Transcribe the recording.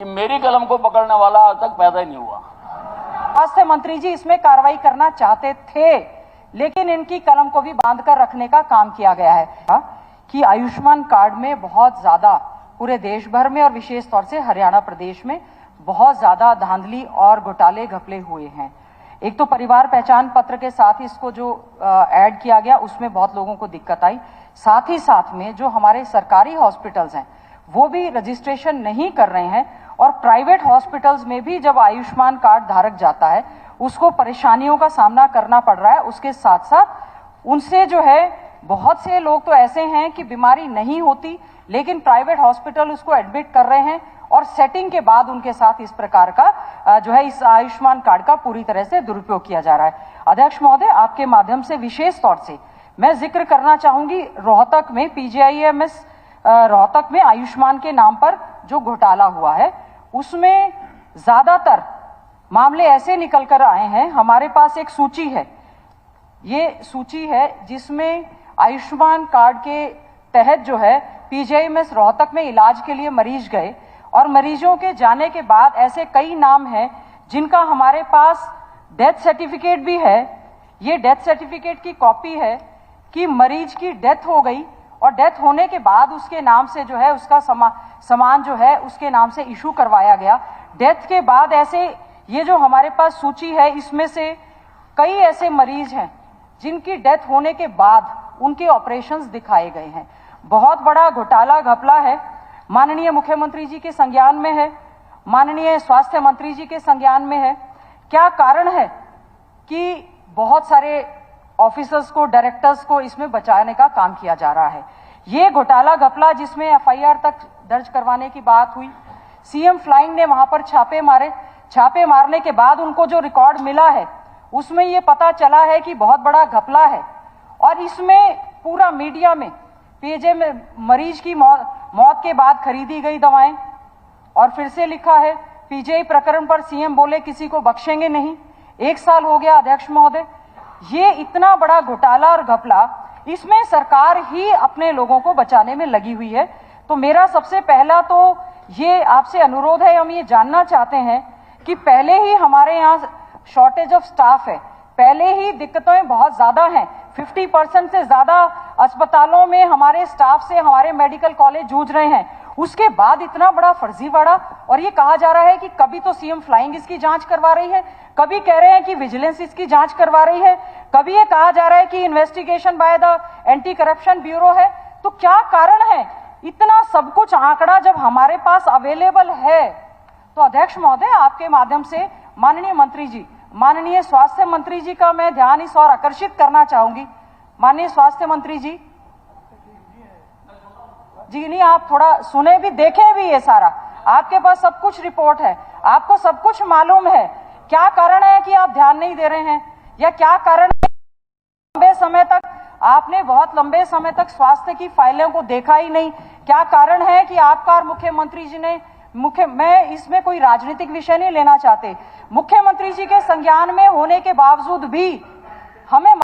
मेरी कलम को पकड़ने वाला आज तक पैदा ही नहीं हुआ। स्वास्थ्य मंत्री जी इसमें कार्रवाई करना चाहते थे, लेकिन इनकी कलम को भी बांध कर रखने का काम किया गया है कि आयुष्मान कार्ड में बहुत ज्यादा पूरे देश भर में और विशेष तौर से हरियाणा प्रदेश में बहुत ज्यादा धांधली और घोटाले घपले हुए हैं। एक तो परिवार पहचान पत्र के साथ ही इसको जो ऐड किया गया उसमें बहुत लोगों को दिक्कत आई। साथ ही साथ में जो हमारे सरकारी हॉस्पिटल्स हैं वो भी रजिस्ट्रेशन नहीं कर रहे हैं और प्राइवेट हॉस्पिटल्स में भी जब आयुष्मान कार्ड धारक जाता है उसको परेशानियों का सामना करना पड़ रहा है। उसके साथ साथ उनसे जो है बहुत से लोग तो ऐसे हैं कि बीमारी नहीं होती लेकिन प्राइवेट हॉस्पिटल उसको एडमिट कर रहे हैं और सेटिंग के बाद उनके साथ इस प्रकार का जो है इस आयुष्मान कार्ड का पूरी तरह से दुरुपयोग किया जा रहा है। अध्यक्ष महोदय, आपके माध्यम से विशेष तौर से मैं जिक्र करना चाहूंगी रोहतक में PGIMS रोहतक में आयुष्मान के नाम पर जो घोटाला हुआ है उसमें ज्यादातर मामले ऐसे निकल कर आए हैं। हमारे पास एक सूची है, ये सूची है जिसमें आयुष्मान कार्ड के तहत जो है PGIMS रोहतक में इलाज के लिए मरीज गए और मरीजों के जाने के बाद ऐसे कई नाम हैं जिनका हमारे पास डेथ सर्टिफिकेट भी है। ये डेथ सर्टिफिकेट की कॉपी है कि मरीज की डेथ हो गई और डेथ होने के बाद उसके नाम से जो है उसका सामान जो है उसके नाम से इशू करवाया गया। डेथ के बाद ऐसे ये जो हमारे पास सूची है इसमें से कई ऐसे मरीज हैं जिनकी डेथ होने के बाद उनके ऑपरेशंस दिखाए गए हैं। बहुत बड़ा घोटाला घपला है, माननीय मुख्यमंत्री जी के संज्ञान में है, माननीय स्वास्थ्य मंत्री जी के संज्ञान में है। क्या कारण है कि बहुत सारे ऑफिसर्स को, डायरेक्टर्स को इसमें बचाने का काम किया जा रहा है। ये घोटाला घपला जिसमें FIR तक दर्ज करवाने की बात हुई, CM फ्लाइंग ने वहां पर छापे मारे, छापे मारने के बाद उनको जो रिकॉर्ड मिला है उसमें ये पता चला है कि बहुत बड़ा घपला है और इसमें पूरा मीडिया में पेजे में मरीज की मौत के बाद खरीदी गई दवाएं और फिर से लिखा है PGI प्रकरण पर CM बोले किसी को बख्शेंगे नहीं। 1 साल हो गया अध्यक्ष महोदय, ये इतना बड़ा घोटाला और घपला, इसमें सरकार ही अपने लोगों को बचाने में लगी हुई है। तो मेरा सबसे पहला तो ये आपसे अनुरोध है, हम ये जानना चाहते हैं कि पहले ही हमारे यहाँ शॉर्टेज ऑफ स्टाफ है, पहले ही दिक्कतें बहुत ज्यादा हैं, 50% से ज्यादा अस्पतालों में हमारे स्टाफ से हमारे मेडिकल कॉलेज जूझ रहे हैं। उसके बाद इतना बड़ा फर्जीवाड़ा और ये कहा जा रहा है कि कभी तो CM फ्लाइंग इसकी जांच करवा रही है, कभी कह रहे हैं कि विजिलेंस इसकी जांच करवा रही है, कभी ये कहा जा रहा है कि investigation by the anti corruption bureau है। तो क्या कारण है? इतना सब कुछ आंकड़ा जब हमारे पास अवेलेबल है तो अध्यक्ष महोदय, आपके माध्यम से माननीय मंत्री जी, माननीय स्वास्थ्य मंत्री जी का मैं ध्यान इस और आकर्षित करना चाहूंगी। माननीय स्वास्थ्य मंत्री जी नहीं, आप थोड़ा सुने भी, देखें भी, ये सारा आपके पास सब कुछ रिपोर्ट है, आपको सब कुछ मालूम है। क्या कारण है कि आप ध्यान नहीं दे रहे हैं, या क्या कारण है लंबे समय तक आपने बहुत लंबे समय तक स्वास्थ्य की फाइलों को देखा ही नहीं? क्या कारण है कि आपका और मुख्यमंत्री जी ने मैं इसमें कोई राजनीतिक विषय नहीं लेना चाहते, मुख्यमंत्री जी के संज्ञान में होने के बावजूद भी हमें